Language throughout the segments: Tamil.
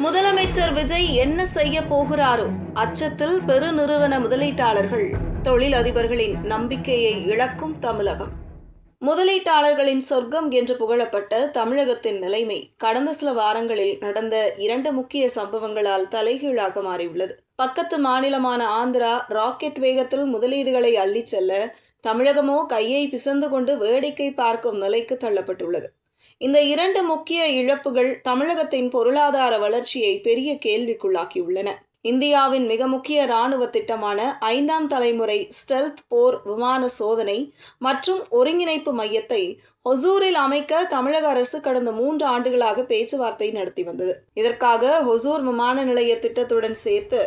முதலமைச்சர் விஜய் என்ன செய்ய போகிறாரோ அச்சத்தில் பெருநிறுவன முதலீட்டாளர்கள் தொழிலதிபர்களின் நம்பிக்கையை இழக்கும் தமிழகம். முதலீட்டாளர்களின் சொர்க்கம் என்று புகழப்பட்ட தமிழகத்தின் நிலைமை கடந்த சில வாரங்களில் நடந்த 2 முக்கிய சம்பவங்களால் தலைகீழாக மாறியுள்ளது. பக்கத்து மாநிலமான ஆந்திரா ராக்கெட் வேகத்தில் முதலீடுகளை அள்ளிச் செல்ல, தமிழகமோ கையை பிசைந்து கொண்டு வேடிக்கை பார்க்கும் நிலைக்கு தள்ளப்பட்டுள்ளது. இந்த 2 முக்கிய இழப்புகள் தமிழகத்தின் பொருளாதார வளர்ச்சியை பெரிய கேள்விக்குள்ளாக்கியுள்ளன. இந்தியாவின் மிக முக்கிய இராணுவ திட்டமான 5ஆம் தலைமுறை ஸ்டெல்த் போர் விமான சோதனை மற்றும் ஒருங்கிணைப்பு மையத்தை ஹொசூரில் அமைக்க தமிழக அரசு கடந்த 3 ஆண்டுகளாக பேச்சுவார்த்தை நடத்தி வந்தது. இதற்காக ஹொசூர் விமான நிலைய திட்டத்துடன் சேர்த்து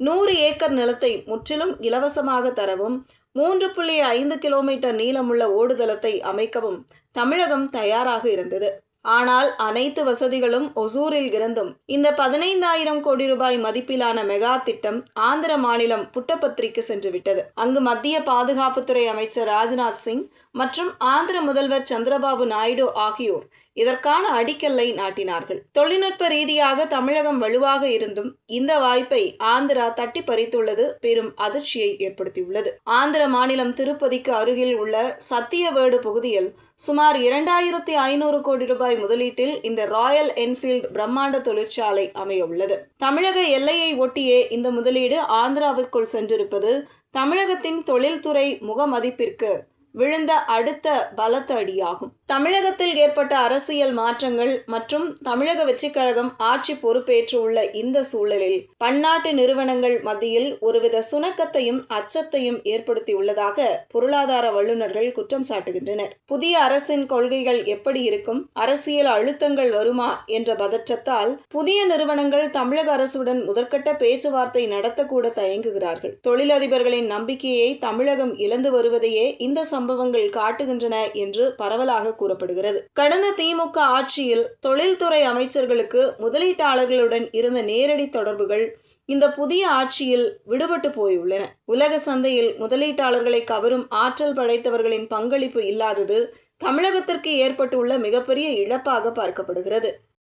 100 ஏக்கர் நிலத்தை முற்றிலும் இலவசமாக தரவும், 3.5 கிலோமீட்டர் நீளமுள்ள ஓடுதளத்தை அமைக்கவும் தமிழகம் தயாராக இருந்தது. ஆனால் அனைத்து வசதிகளும் ஒசூரில் இருந்தும் இந்த 15,000 கோடி ரூபாய் மதிப்பிலான மெகா திட்டம் ஆந்திர மாநிலம் புட்டபத்ரிக்கு சென்றுவிட்டது. அங்கு மத்திய பாதுகாப்புத்துறை அமைச்சர் ராஜ்நாத் சிங் மற்றும் ஆந்திர முதல்வர் சந்திரபாபு நாயுடு ஆகியோர் இதற்கான அடிக்கல்லை நாட்டினார்கள். தொழில்நுட்ப ரீதியாக தமிழகம் வலுவாக இருந்தும் இந்த வாய்ப்பை ஆந்திரா தட்டி பறித்துள்ளது பெரும் அதிர்ச்சியை ஏற்படுத்தியுள்ளது. ஆந்திர மாநிலம் திருப்பதிக்கு அருகில் உள்ள சத்தியவேடு பகுதியில் சுமார் 2,500 கோடி ரூபாய் முதலீட்டில் இந்த ராயல் என்ஃபீல்ட் பிரம்மாண்ட தொழிற்சாலை அமைய உள்ளது. தமிழக எல்லையை ஒட்டியே இந்த முதலீடு ஆந்திராவிற்குள் சென்றிருப்பது தமிழகத்தின் தொழில்துறை முகமதிப்பிற்கு விழுந்த அடுத்த பலத்த அடியாகும். தமிழகத்தில் ஏற்பட்ட அரசியல் மாற்றங்கள் மற்றும் தமிழக வெற்றிக் கழகம் ஆட்சி பொறுப்பேற்று உள்ள இந்த சூழலில் பன்னாட்டு நிறுவனங்கள் மத்தியில் ஒருவித சுணக்கத்தையும் அச்சத்தையும் ஏற்படுத்தியுள்ளதாக பொருளாதார வல்லுநர்கள் குற்றம் சாட்டுகின்றனர். புதிய அரசின் கொள்கைகள் எப்படி இருக்கும், அரசியல் அழுத்தங்கள் வருமா என்ற பதற்றத்தால் புதிய நிறுவனங்கள் தமிழக அரசுடன் முதற்கட்ட பேச்சுவார்த்தை நடத்தக்கூட தயங்குகிறார்கள். தொழிலதிபர்களின் நம்பிக்கையை தமிழகம் இழந்து வருவதையே இந்த சம்பவங்கள் காட்டுகின்றன என்று பரவலாக கூறப்படுகிறது. கடந்த திமுக ஆட்சியில் தொழில்துறை அமைச்சர்களுக்கு முதலீட்டாளர்களுடன் இருந்த நேரடி தொடர்புகள் இந்த புதிய ஆட்சியில் விடுபட்டு போயுள்ளன. உலக சந்தையில் முதலீட்டாளர்களை கவரும் ஆற்றல் படைத்தவர்களின் பங்களிப்பு இல்லாதது தமிழகத்திற்கு ஏற்பட்டுள்ள மிகப்பெரிய இழப்பாக பார்க்கப்படுகிறது.